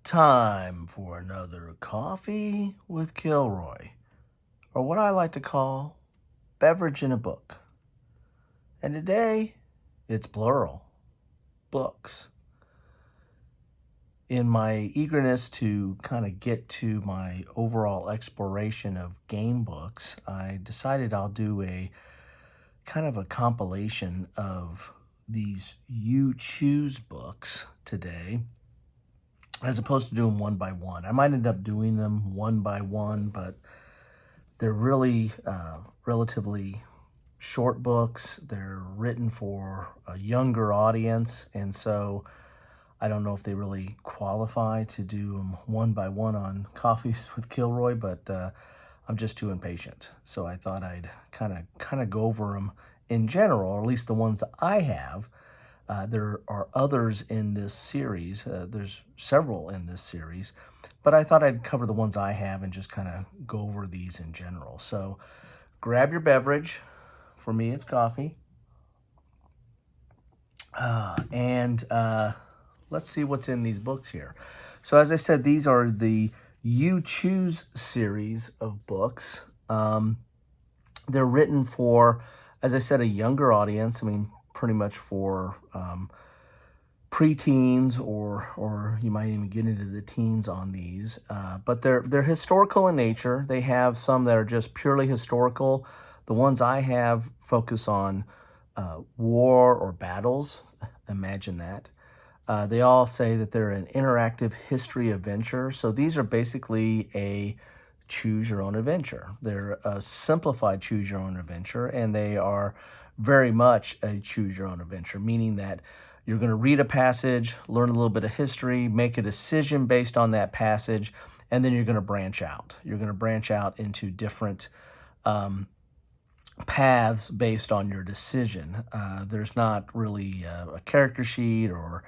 Time for another coffee with Kilroy, or what I like to call beverage in a book. And today, it's plural, books. In my eagerness to kind of get to my overall exploration of game books, I decided I'll do a kind of a compilation of these You Choose books today, as opposed to doing one by one. I might end up doing them one by one, but they're really relatively short books. They're written for a younger audience, and so I don't know if they really qualify to do them one by one on Coffees with Kilroy, but I'm just too impatient. So I thought I'd kind of go over them in general, or at least the ones that I have. There are others in this series. There's several in this series, but I thought I'd cover the ones I have and just kind of go over these in general. So grab your beverage. For me, it's coffee. And let's see what's in these books here. So as I said, these are the You Choose series of books. They're written for, as I said, a younger audience. I mean, pretty much for preteens, or you might even get into the teens on these. But they're historical in nature. They have some that are just purely historical. The ones I have focus on war or battles. Imagine that. They all say that they're an interactive history adventure. So these are basically a choose your own adventure. They're a simplified choose your own adventure, and they are very much a choose your own adventure, meaning that you're going to read a passage, learn a little bit of history, make a decision based on that passage, and then you're going to branch out. You're going to branch out into different paths based on your decision. There's not really a character sheet, or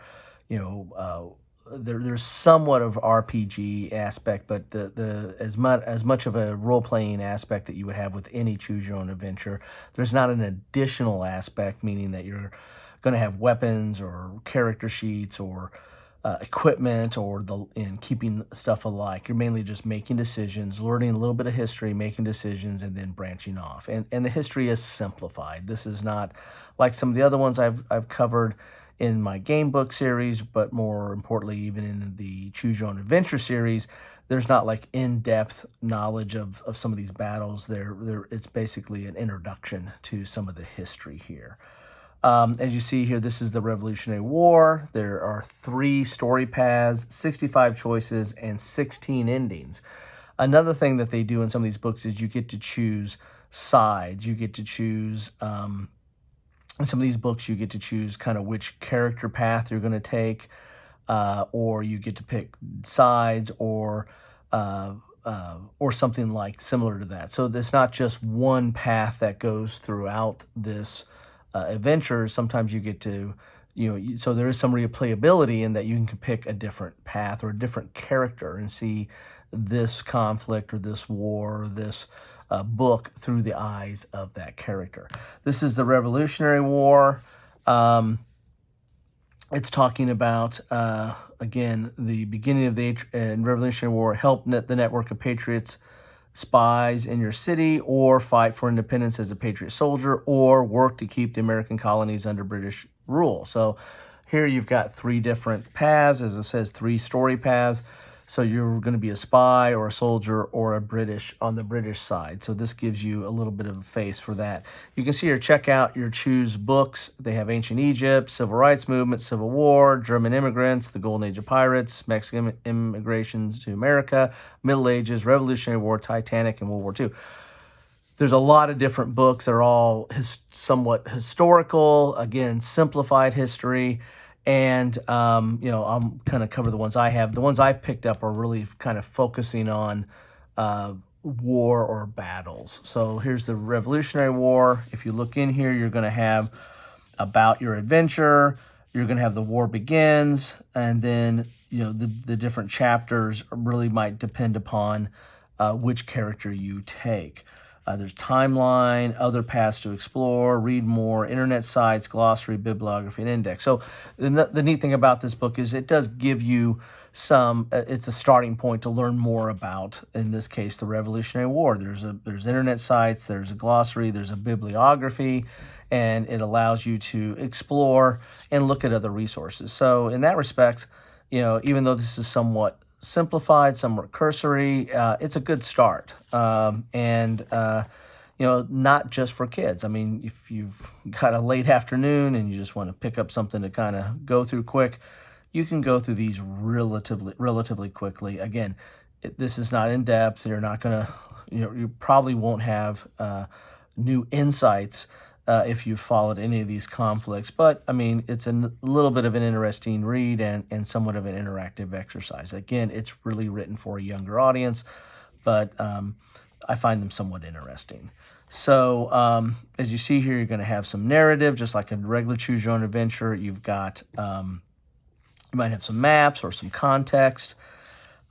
there's somewhat of RPG aspect, but the as much of a role playing aspect that you would have with any choose your own adventure. There's not an additional aspect, meaning that you're going to have weapons or character sheets or equipment or in keeping stuff alike. You're mainly just making decisions, learning a little bit of history, making decisions, and then branching off. And the history is simplified. This is not like some of the other ones I've covered in my game book series, but more importantly, even in the Choose Your Own Adventure series, there's not like in-depth knowledge of some of these battles. It's basically an introduction to some of the history here. As you see here, this is the Revolutionary War. There are 3 story paths, 65 choices, and 16 endings. Another thing that they do in some of these books is you get to choose sides. You get to choose, in some of these books, you get to choose kind of which character path you're going to take, or you get to pick sides, or something like similar to that. So it's not just one path that goes throughout this adventures. Sometimes you get to, so there is some replayability in that you can pick a different path or a different character and see this conflict or this war or this book through the eyes of that character. This is the Revolutionary War. It's talking about, again, the beginning of the Revolutionary War helped the network of patriots, spies in your city, or fight for independence as a patriot soldier, or work to keep the American colonies under British rule. So here you've got 3 different paths, as it says, 3 story paths. So you're going to be a spy or a soldier or a British on the British side. So this gives you a little bit of a face for that. You can see here, check out your choose books. They have Ancient Egypt, Civil Rights Movement, Civil War, German immigrants, the Golden Age of Pirates, Mexican immigrations to America, Middle Ages, Revolutionary War, Titanic, and World War II. There's a lot of different books. They're all somewhat historical, again, simplified history. And, I'm kind of cover the ones I have. The ones I've picked up are really kind of focusing on war or battles. So here's the Revolutionary War. If you look in here, you're going to have about your adventure. You're going to have the war begins. And then, the different chapters really might depend upon which character you take. There's timeline, other paths to explore, read more, internet sites, glossary, bibliography, and index. So the neat thing about this book is it does give you it's a starting point to learn more about, in this case, the Revolutionary War. There's internet sites, there's a glossary, there's a bibliography, and it allows you to explore and look at other resources. So in that respect, even though this is somewhat simplified, somewhat cursory, it's a good start. Not just for kids. I mean, if you've got a late afternoon and you just want to pick up something to kind of go through quick, you can go through these relatively quickly. Again, this is not in depth. You're not going to, you probably won't have new insights if you've followed any of these conflicts. But, I mean, it's a little bit of an interesting read and somewhat of an interactive exercise. Again, it's really written for a younger audience, but I find them somewhat interesting. So as you see here, you're going to have some narrative, just like a regular Choose Your Own Adventure. You've got, you might have some maps or some context.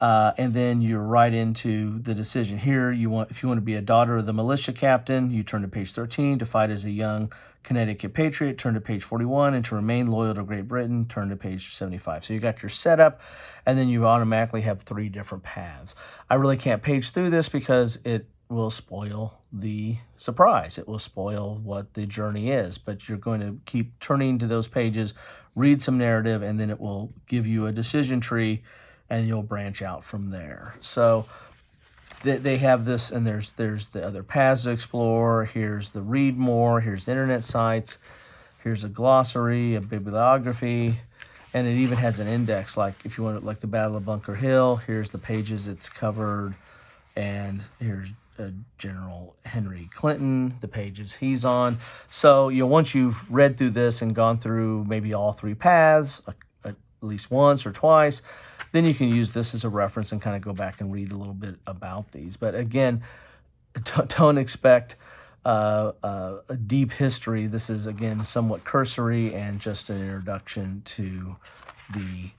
And then you're right into the decision here. If you want to be a daughter of the militia captain, you turn to page 13. To fight as a young Connecticut patriot, turn to page 41. And to remain loyal to Great Britain, turn to page 75. So you got your setup, and then you automatically have 3 different paths. I really can't page through this because it will spoil the surprise. It will spoil what the journey is. But you're going to keep turning to those pages, read some narrative, and then it will give you a decision tree, and you'll branch out from there. So they have this, and there's the other paths to explore. Here's the read more. Here's internet sites. Here's a glossary, a bibliography, and it even has an index. Like if you want it, like the Battle of Bunker Hill, here's the pages it's covered, and here's General Henry Clinton, the pages he's on. So once you've read through this and gone through maybe all 3 paths at least once or twice, then you can use this as a reference and kind of go back and read a little bit about these. But again, don't expect a deep history. This is, again, somewhat cursory and just an introduction to the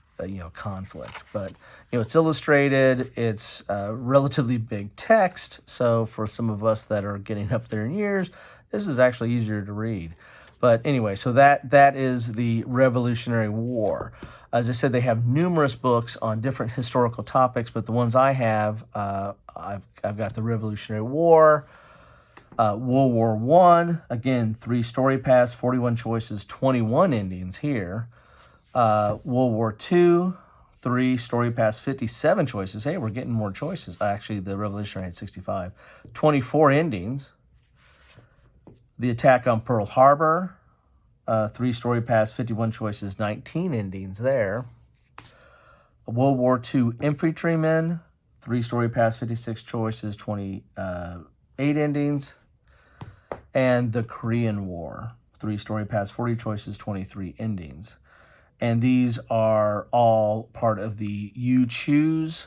conflict. But it's illustrated. It's relatively big text. So for some of us that are getting up there in years, this is actually easier to read. But anyway, so that is the Revolutionary War. As I said, they have numerous books on different historical topics, but the ones I have, I've got the Revolutionary War, World War I, again, 3 story paths, 41 choices, 21 endings here. World War II, 3 story paths, 57 choices. Hey, we're getting more choices. Actually, the Revolutionary had 65. 24 endings. The attack on Pearl Harbor, 3 story paths, 51 choices, 19 endings there. World War II Infantrymen, 3 story paths, 56 choices, 28 endings. And the Korean War, 3 story paths, 40 choices, 23 endings. And these are all part of the You Choose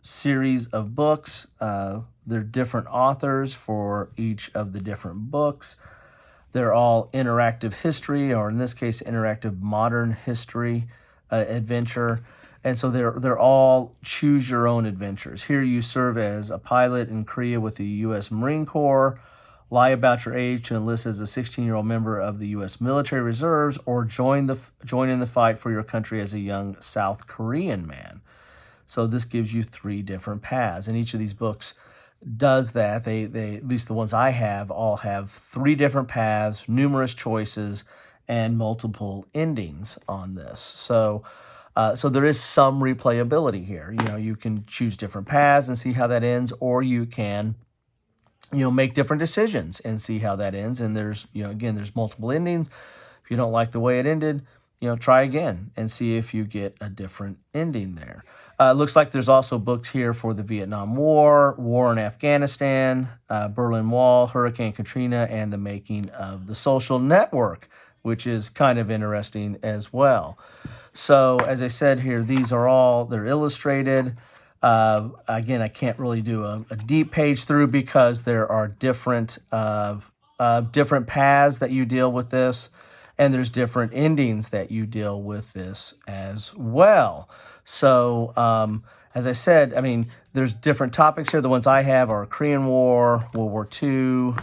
series of books. They're different authors for each of the different books. They're all interactive history, or in this case, interactive modern history adventure. And so they're all choose your own adventures. Here you serve as a pilot in Korea with the U.S. Marine Corps, lie about your age to enlist as a 16-year-old member of the U.S. military reserves, or join in the fight for your country as a young South Korean man. So this gives you 3 different paths, and each of these books does that. They at least the ones I have all have 3 different paths, numerous choices, and multiple endings on this. So there is some replayability here. You can choose different paths and see how that ends, or you can make different decisions and see how that ends. And there's there's multiple endings. If you don't like the way it ended, try again and see if you get a different ending there. It looks like there's also books here for the Vietnam War, War in Afghanistan, Berlin Wall, Hurricane Katrina, and the making of the social network, which is kind of interesting as well. So as I said here, they're illustrated. Again, I can't really do a deep page through because there are different paths that you deal with this, and there's different endings that you deal with this as well. So As I said, I mean, there's different topics here. The ones I have are Korean War, World War II,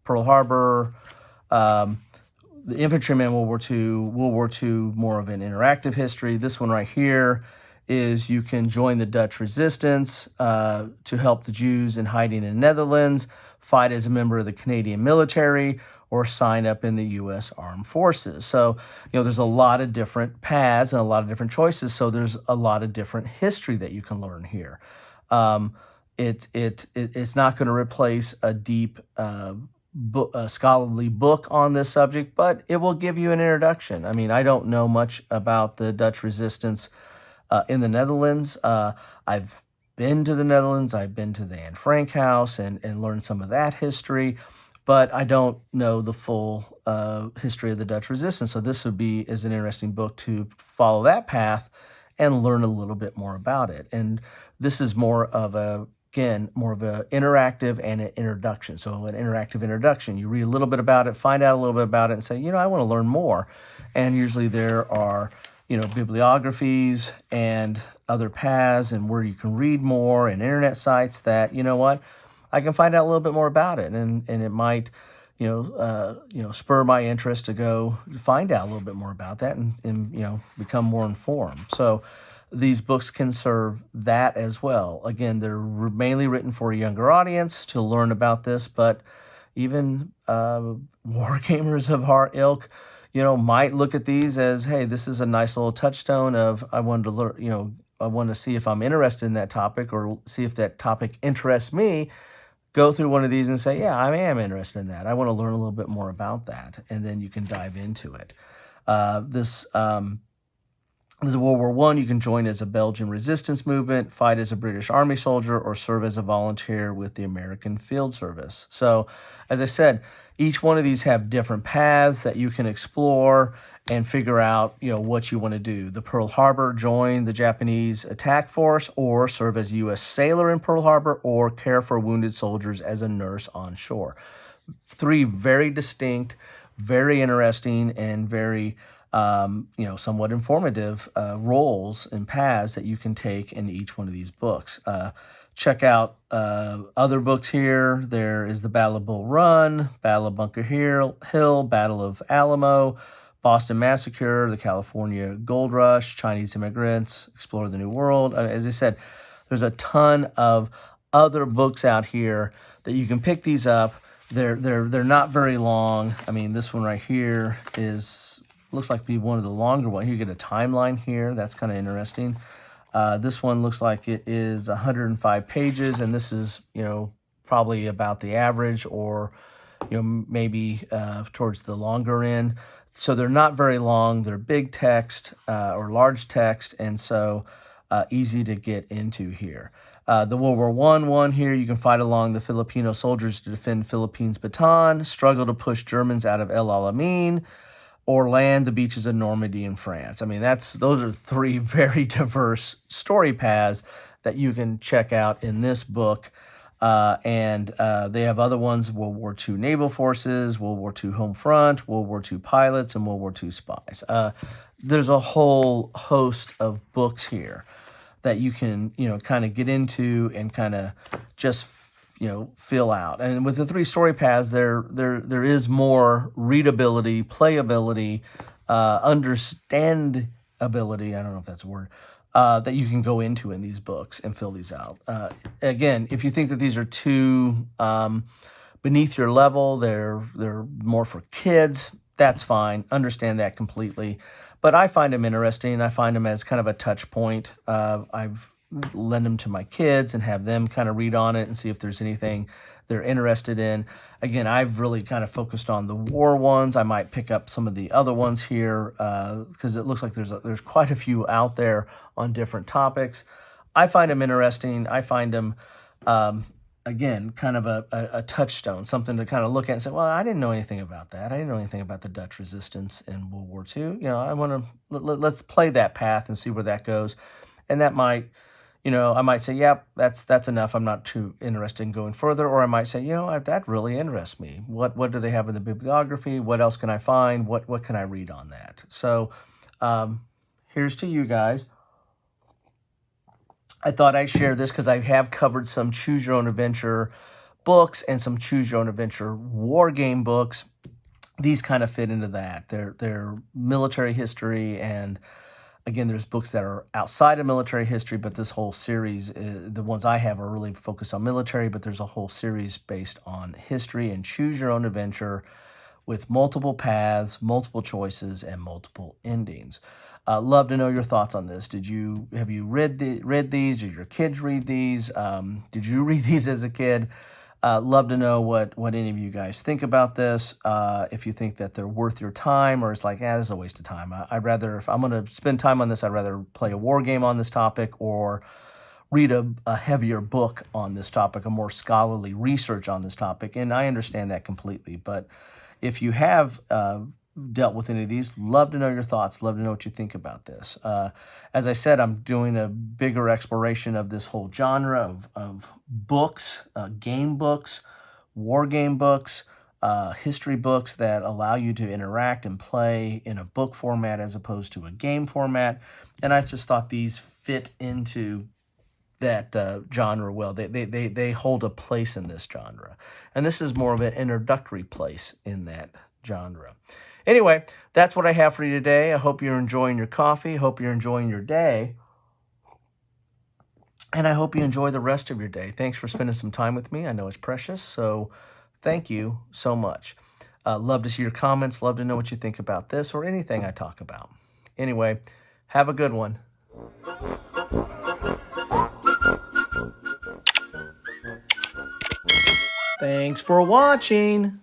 Pearl Harbor, the Infantrymen, World War II, more of an interactive history. This one right here is you can join the Dutch resistance to help the Jews in hiding in the Netherlands, fight as a member of the Canadian military, or sign up in the U.S. Armed Forces. So, there's a lot of different paths and a lot of different choices. So there's a lot of different history that you can learn here. It's not going to replace a deep scholarly book on this subject, but it will give you an introduction. I mean, I don't know much about the Dutch resistance in the Netherlands. I've been to the Netherlands. I've been to the Anne Frank house and learned some of that history, but I don't know the full history of the Dutch resistance. So this would be as an interesting book to follow that path and learn a little bit more about it. And this is more of an interactive and an introduction. So an interactive introduction, you read a little bit about it, find out a little bit about it, and say, I want to learn more. And usually there are, bibliographies and other paths and where you can read more and internet sites that, I can find out a little bit more about it. And it might, spur my interest to go find out a little bit more about that and become more informed. So these books can serve that as well. Again, they're mainly written for a younger audience to learn about this, but even war gamers of our ilk, might look at these as, hey, this is a nice little touchstone of I wanted to learn, I want to see if I'm interested in that topic or see if that topic interests me. Go through one of these and say, yeah, I am interested in that. I want to learn a little bit more about that. And then you can dive into it. This is World War I. You can join as a Belgian resistance movement, fight as a British Army soldier, or serve as a volunteer with the American Field Service. So, as I said, each one of these have different paths that you can explore and figure out, what you want to do. The Pearl Harbor, join the Japanese attack force, or serve as a U.S. sailor in Pearl Harbor, or care for wounded soldiers as a nurse on shore. 3 very distinct, very interesting, and very somewhat informative roles and paths that you can take in each one of these books. Check out other books here. There is the Battle of Bull Run, Battle of Bunker Hill, Battle of Alamo, Boston Massacre, the California Gold Rush, Chinese Immigrants, Explore the New World. As I said, there's a ton of other books out here that you can pick these up. They're not very long. I mean, this one right here looks like be one of the longer ones. You get a timeline here. That's kind of interesting. This one looks like it is 105 pages, and this is, probably about the average or, maybe towards the longer end. So they're not very long. They're big text or large text, and so easy to get into here. The World War I one here, you can fight along the Filipino soldiers to defend Philippines Bataan, struggle to push Germans out of El Alamein, or land the beaches of Normandy in France. I mean, those are 3 very diverse story paths that you can check out in this book. And they have other ones: World War II Naval Forces, World War II Home Front, World War II Pilots, and World War II Spies. There's a whole host of books here that you can, kind of get into and kind of just, fill out. And with the 3 story paths, there is more readability, playability, understandability. I don't know if that's a word. That you can go into in these books and fill these out. Again, if you think that these are too beneath your level, they're more for kids, that's fine. Understand that completely. But I find them interesting. I find them as kind of a touch point. I've lend them to my kids and have them kind of read on it and see if there's anything they're interested in. Again, I've really kind of focused on the war ones. I might pick up some of the other ones here because it looks like there's quite a few out there on different topics. I find them interesting. I find them, again, kind of a touchstone, something to kind of look at and say, well, I didn't know anything about that. I didn't know anything about the Dutch resistance in World War II. I want to, let's play that path and see where that goes. And that might, I might say, yep, that's enough. I'm not too interested in going further. Or I might say, that really interests me. What do they have in the bibliography? What else can I find? What can I read on that? So here's to you guys. I thought I'd share this because I have covered some choose your own adventure books and some choose your own adventure war game books. These kind of fit into that. They're military history, and again, there's books that are outside of military history, but this whole series, the ones I have are really focused on military, but there's a whole series based on history and choose your own adventure with multiple paths, multiple choices, and multiple endings. Love to know your thoughts on this. Have you read these? Did your kids read these? Did you read these as a kid? Love to know what any of you guys think about this. If you think that they're worth your time, or it's like, this is a waste of time. I'd rather, if I'm going to spend time on this, I'd rather play a war game on this topic or read a heavier book on this topic, a more scholarly research on this topic. And I understand that completely. But if you have dealt with any of these, love to know your thoughts. Love to know what you think about this. As I said, I'm doing a bigger exploration of this whole genre of books, game books, war game books, history books that allow you to interact and play in a book format as opposed to a game format. And I just thought these fit into that genre well. They hold a place in this genre. And this is more of an introductory place in that genre. Anyway, that's what I have for you today. I hope you're enjoying your coffee. Hope you're enjoying your day. And I hope you enjoy the rest of your day. Thanks for spending some time with me. I know it's precious, so thank you so much. Love to see your comments. Love to know what you think about this or anything I talk about. Anyway, have a good one. Thanks for watching.